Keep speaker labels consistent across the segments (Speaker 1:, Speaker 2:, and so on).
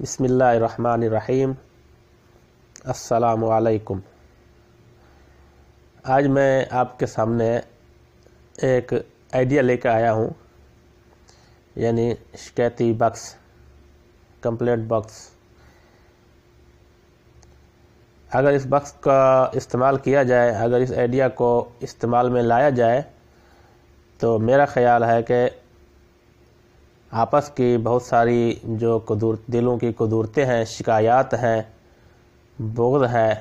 Speaker 1: بسم اللہ الرحمن الرحیم۔ السلام علیکم۔ آج میں آپ کے سامنے ایک آئیڈیا لے کے آیا ہوں، یعنی شکایتی باکس، کمپلینٹ باکس۔ اگر اس باکس کا استعمال کیا جائے، اگر اس آئیڈیا کو استعمال میں لایا جائے تو میرا خیال ہے کہ آپس کی بہت ساری جو دلوں کی قدورتیں ہیں، شکایات ہیں، بغض ہے،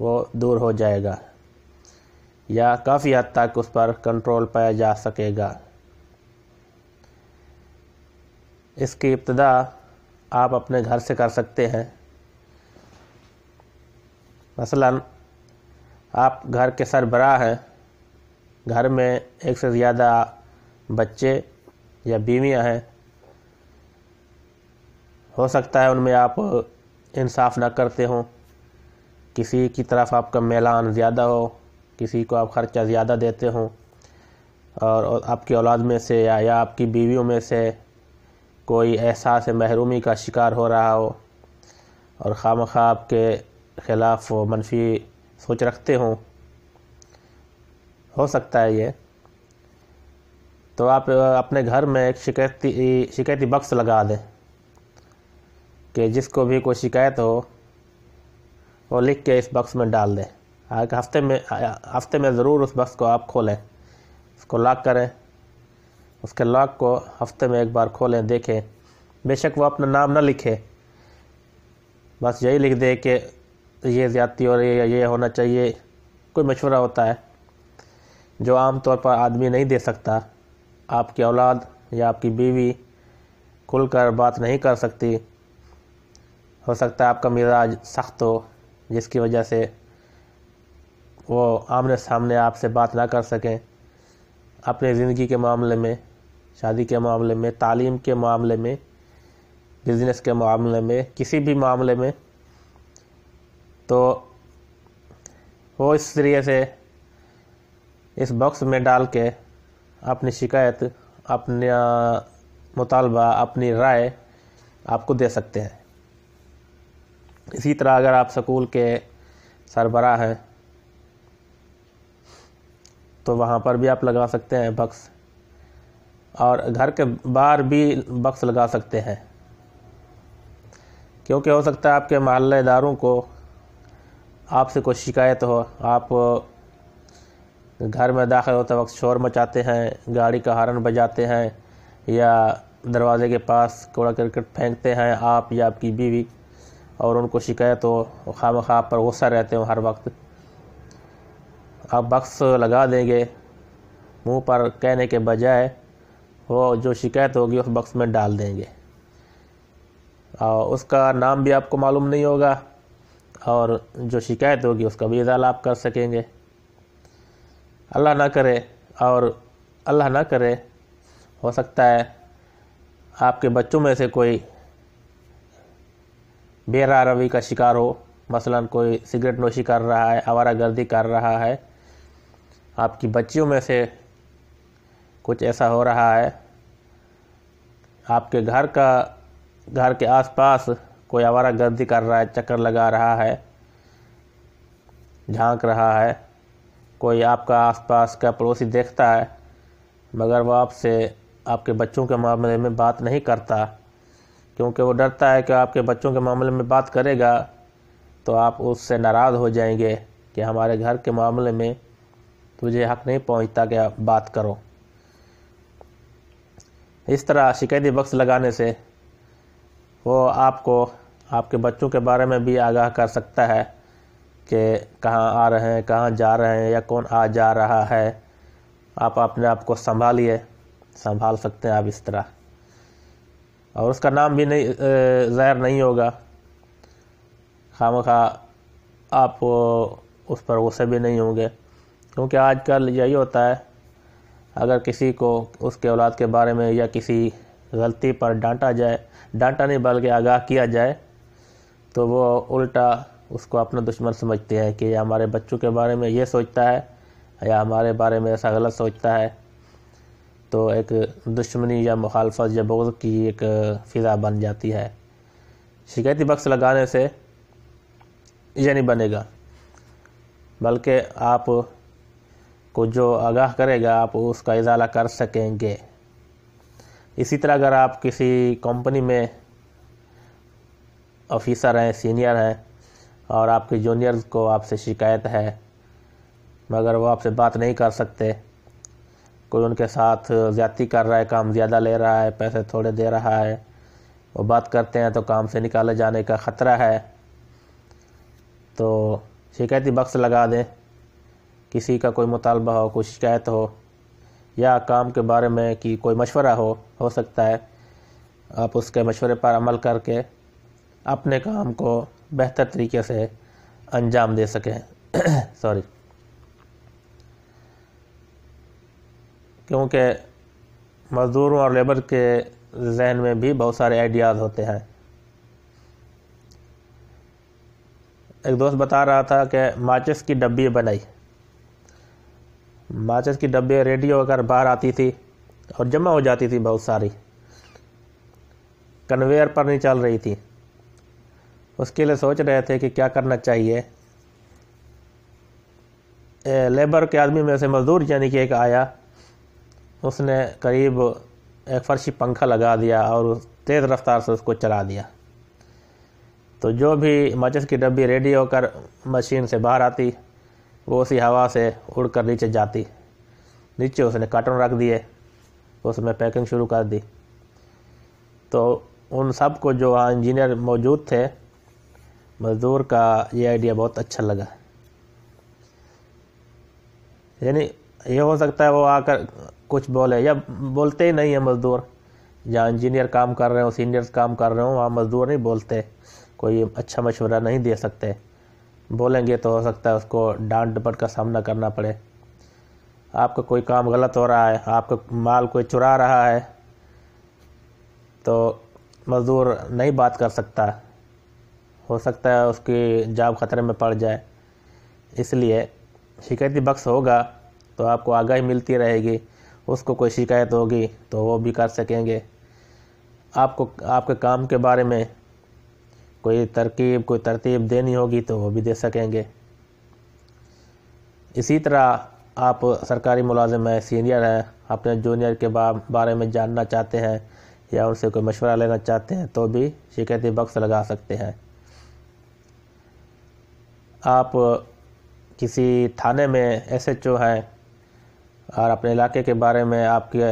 Speaker 1: وہ دور ہو جائے گا یا کافی حد تک اس پر کنٹرول پایا جا سکے گا۔ اس کی ابتدا آپ اپنے گھر سے کر سکتے ہیں۔ مثلا آپ گھر کے سربراہ ہیں، گھر میں ایک سے زیادہ بچے یا بیویاں ہیں، ہو سکتا ہے ان میں آپ انصاف نہ کرتے ہوں، کسی کی طرف آپ کا میلان زیادہ ہو، کسی کو آپ خرچہ زیادہ دیتے ہوں، اور آپ کی اولاد میں سے یا آپ کی بیویوں میں سے کوئی احساس محرومی کا شکار ہو رہا ہو اور خواہ آپ کے خلاف منفی سوچ رکھتے ہوں، ہو سکتا ہے یہ۔ تو آپ اپنے گھر میں ایک شکایتی باکس لگا دیں کہ جس کو بھی کوئی شکایت ہو وہ لکھ کے اس باکس میں ڈال دیں۔ ہفتے میں ضرور اس باکس کو آپ کھولیں، اس کو لاک کریں، اس کے لاک کو ہفتے میں ایک بار کھولیں، دیکھیں۔ بے شک وہ اپنا نام نہ لکھے، بس یہی لکھ دے کہ یہ زیادتی ہو رہی ہے، یہ ہونا چاہیے۔ کوئی مشورہ ہوتا ہے جو عام طور پر آدمی نہیں دے سکتا، آپ کی اولاد یا آپ کی بیوی کھل کر بات نہیں کر سکتی، ہو سکتا ہے آپ کا مزاج سخت ہو جس کی وجہ سے وہ آمنے سامنے آپ سے بات نہ کر سکیں، اپنے زندگی کے معاملے میں، شادی کے معاملے میں، تعلیم کے معاملے میں، بزنس کے معاملے میں، کسی بھی معاملے میں۔ تو وہ اس ذریعے سے اس باکس میں ڈال کے اپنی شکایت، اپنا مطالبہ، اپنی رائے آپ کو دے سکتے ہیں۔ اسی طرح اگر آپ سکول کے سربراہ ہیں تو وہاں پر بھی آپ لگا سکتے ہیں باکس، اور گھر کے باہر بھی باکس لگا سکتے ہیں، کیونکہ ہو سکتا ہے آپ کے محلہ داروں کو آپ سے کوئی شکایت ہو، آپ گھر میں داخل ہوتے وقت شور مچاتے ہیں، گاڑی کا ہارن بجاتے ہیں، یا دروازے کے پاس کوڑا کرکٹ پھینکتے ہیں آپ یا آپ کی بیوی، اور ان کو شکایت ہو، خواہ آپ پر غصہ رہتے ہو ہر وقت۔ آپ باکس لگا دیں گے، منہ پر کہنے کے بجائے وہ جو شکایت ہوگی اس باکس میں ڈال دیں گے، اور اس کا نام بھی آپ کو معلوم نہیں ہوگا، اور جو شکایت ہوگی اس کا بھی ازالہ آپ کر سکیں گے۔ اللہ نہ کرے ہو سکتا ہے آپ کے بچوں میں سے کوئی بے راہ روی کا شکار ہو، مثلا کوئی سگریٹ نوشی کر رہا ہے، آوارہ گردی کر رہا ہے، آپ کی بچیوں میں سے کچھ ایسا ہو رہا ہے، آپ کے گھر کے آس پاس کوئی آوارہ گردی کر رہا ہے، چکر لگا رہا ہے، جھانک رہا ہے، کوئی آپ کا آس پاس کا پڑوسی دیکھتا ہے مگر وہ آپ سے آپ کے بچوں کے معاملے میں بات نہیں کرتا، کیونکہ وہ ڈرتا ہے کہ آپ کے بچوں کے معاملے میں بات کرے گا تو آپ اس سے ناراض ہو جائیں گے کہ ہمارے گھر کے معاملے میں تجھے حق نہیں پہنچتا کہ آپ بات کرو۔ اس طرح شکایتی باکس لگانے سے وہ آپ کو آپ کے بچوں کے بارے میں بھی آگاہ کر سکتا ہے کہ کہاں آ رہے ہیں، کہاں جا رہے ہیں، یا کون آ جا رہا ہے۔ آپ اپنے آپ کو سنبھال سکتے ہیں آپ اس طرح، اور اس کا نام بھی ظاہر نہیں ہوگا، خواہ آپ اس پر غصے بھی نہیں ہوں گے، کیونکہ آج کل یہی ہوتا ہے، اگر کسی کو اس کے اولاد کے بارے میں یا کسی غلطی پر ڈانٹا نہیں بلکہ آگاہ کیا جائے تو وہ الٹا اس کو اپنا دشمن سمجھتے ہیں کہ یہ ہمارے بچوں کے بارے میں یہ سوچتا ہے یا ہمارے بارے میں ایسا غلط سوچتا ہے، تو ایک دشمنی یا مخالفت یا بغض کی ایک فضا بن جاتی ہے۔ شکایتی بکس لگانے سے یہ نہیں بنے گا، بلکہ آپ کو جو آگاہ کرے گا آپ اس کا ازالہ کر سکیں گے۔ اسی طرح اگر آپ کسی کمپنی میں آفیسر ہیں، سینئر ہیں، اور آپ کے جونیئرز کو آپ سے شکایت ہے مگر وہ آپ سے بات نہیں کر سکتے، کوئی ان کے ساتھ زیادتی کر رہا ہے، کام زیادہ لے رہا ہے، پیسے تھوڑے دے رہا ہے، وہ بات کرتے ہیں تو کام سے نکالے جانے کا خطرہ ہے، تو شکایتی بکس لگا دیں۔ کسی کا کوئی مطالبہ ہو، کوئی شکایت ہو یا کام کے بارے میں کہ کوئی مشورہ ہو سکتا ہے آپ اس کے مشورے پر عمل کر کے اپنے کام کو بہتر طریقے سے انجام دے سکیں۔ کیونکہ مزدوروں اور لیبر کے ذہن میں بھی بہت سارے آئیڈیاز ہوتے ہیں۔ ایک دوست بتا رہا تھا کہ ماچس کی ڈبی بنائی، ماچس کی ڈبے ریڈیو اگر باہر آتی تھی اور جمع ہو جاتی تھی، بہت ساری کنویئر پر نہیں چل رہی تھی، اس کے لیے سوچ رہے تھے کہ کیا کرنا چاہیے۔ لیبر کے آدمی میں سے مزدور یعنی کہ ایک آیا، اس نے قریب ایک فرشی پنکھا لگا دیا اور تیز رفتار سے اس کو چلا دیا، تو جو بھی ماچس کی ڈبی ریڈی ہو کر مشین سے باہر آتی وہ اسی ہوا سے اڑ کر نیچے جاتی۔ نیچے اس نے کارٹن رکھ دیے، اس میں پیکنگ شروع کر دی، تو ان سب کو جو انجینئر موجود تھے، مزدور کا یہ آئیڈیا بہت اچھا لگا۔ یعنی یہ ہو سکتا ہے وہ آ کر کچھ بولے، یا بولتے ہی نہیں ہیں مزدور، جہاں انجینئر کام کر رہے ہوں، سینئرز کام کر رہے ہوں، وہاں مزدور نہیں بولتے، کوئی اچھا مشورہ نہیں دے سکتے، بولیں گے تو ہو سکتا ہے اس کو ڈانٹ ڈپٹ کا سامنا کرنا پڑے۔ آپ کا کوئی کام غلط ہو رہا ہے، آپ کا مال کوئی چرا رہا ہے، تو مزدور نہیں بات کر سکتا، ہو سکتا ہے اس کی جاب خطرے میں پڑ جائے۔ اس لیے شکایتی بکس ہوگا تو آپ کو آگاہی ملتی رہے گی، اس کو کوئی شکایت ہوگی تو وہ بھی کر سکیں گے، آپ کو آپ کے کام کے بارے میں کوئی ترتیب دینی ہوگی تو وہ بھی دے سکیں گے۔ اسی طرح آپ سرکاری ملازم ہیں، سینئر ہیں، اپنے جونیئر کے بارے میں جاننا چاہتے ہیں یا ان سے کوئی مشورہ لینا چاہتے ہیں تو بھی شکایتی بکس لگا سکتے ہیں۔ آپ کسی تھانے میں ایس ایچ او ہیں اور اپنے علاقے کے بارے میں، آپ کے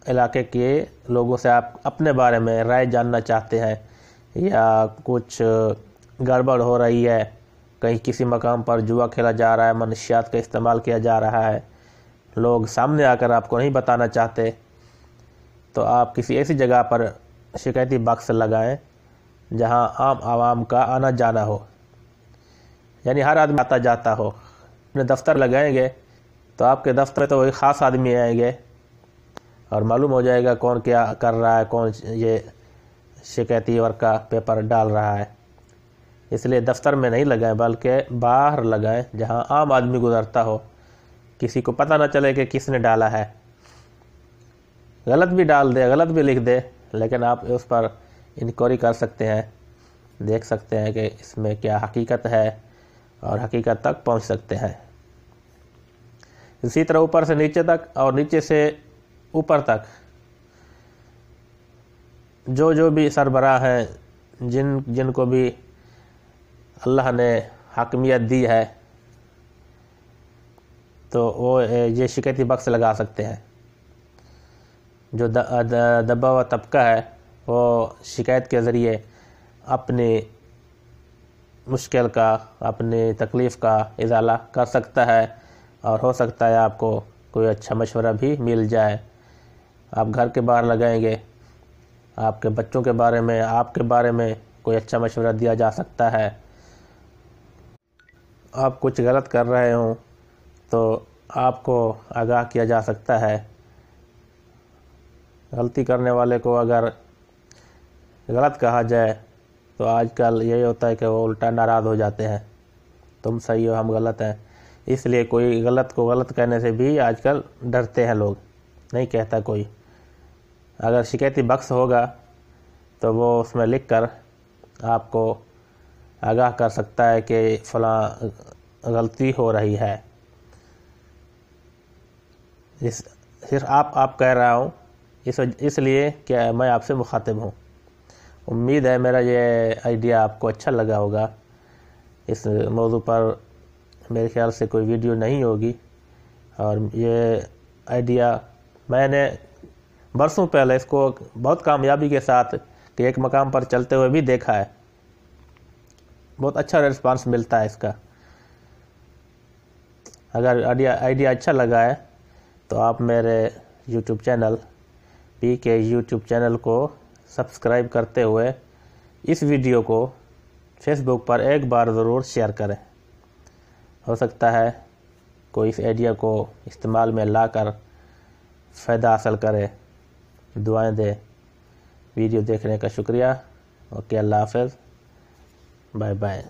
Speaker 1: علاقے کے لوگوں سے آپ اپنے بارے میں رائے جاننا چاہتے ہیں، یا کچھ گڑبڑ ہو رہی ہے، کہیں کسی مقام پر جوا کھیلا جا رہا ہے، منشیات کا استعمال کیا جا رہا ہے، لوگ سامنے آ کر آپ کو نہیں بتانا چاہتے، تو آپ کسی ایسی جگہ پر شکایتی بکس لگائیں جہاں عام عوام کا آنا جانا ہو، یعنی ہر آدمی آتا جاتا ہو۔ اپنے دفتر لگائیں گے تو آپ کے دفتر میں تو وہی خاص آدمی آئیں گے اور معلوم ہو جائے گا کون کیا کر رہا ہے، کون یہ شکایتی ورک کا پیپر ڈال رہا ہے۔ اس لیے دفتر میں نہیں لگائیں بلکہ باہر لگائیں جہاں عام آدمی گزرتا ہو، کسی کو پتہ نہ چلے کہ کس نے ڈالا ہے، غلط بھی ڈال دے، غلط بھی لکھ دے، لیکن آپ اس پر انکوائری کر سکتے ہیں، دیکھ سکتے ہیں کہ اس میں کیا حقیقت ہے اور حقیقت تک پہنچ سکتے ہیں۔ اسی طرح اوپر سے نیچے تک اور نیچے سے اوپر تک جو بھی سربراہ ہیں، جن کو بھی اللہ نے حاکمیت دی ہے، تو وہ یہ شکایتی بکس لگا سکتے ہیں۔ جو دبا ہوا طبقہ ہے وہ شکایت کے ذریعے اپنی مشکل کا، اپنی تکلیف کا ازالہ کر سکتا ہے، اور ہو سکتا ہے آپ کو کوئی اچھا مشورہ بھی مل جائے۔ آپ گھر کے باہر لگائیں گے، آپ کے بچوں کے بارے میں، آپ کے بارے میں کوئی اچھا مشورہ دیا جا سکتا ہے۔ آپ کچھ غلط کر رہے ہوں تو آپ کو آگاہ کیا جا سکتا ہے۔ غلطی کرنے والے کو اگر غلط کہا جائے تو آج کل یہی ہوتا ہے کہ وہ الٹا ناراض ہو جاتے ہیں، تم صحیح ہو ہم غلط ہیں۔ اس لیے کوئی غلط کو غلط کہنے سے بھی آج کل ڈرتے ہیں لوگ، نہیں کہتا کوئی۔ اگر شکایتی بکس ہوگا تو وہ اس میں لکھ کر آپ کو آگاہ کر سکتا ہے کہ فلاں غلطی ہو رہی ہے۔ صرف آپ کہہ رہا ہوں اس لیے کہ میں آپ سے مخاطب ہوں۔ امید ہے میرا یہ آئیڈیا آپ کو اچھا لگا ہوگا۔ اس موضوع پر میرے خیال سے کوئی ویڈیو نہیں ہوگی، اور یہ آئیڈیا میں نے برسوں پہلے اس کو بہت کامیابی کے ساتھ کہ ایک مقام پر چلتے ہوئے بھی دیکھا ہے۔ بہت اچھا رسپانس ملتا ہے اس کا۔ اگر آئیڈیا اچھا لگا ہے تو آپ میرے یوٹیوب چینل PK چینل کو سبسکرائب کرتے ہوئے اس ویڈیو کو فیس بک پر ایک بار ضرور شیئر کریں۔ ہو سکتا ہے کوئی اس آئیڈیا کو استعمال میں لا کر فائدہ حاصل کرے۔ دعائیں دے۔ ویڈیو دیکھنے کا شکریہ۔ اوکے، اللہ حافظ، بائے بائے۔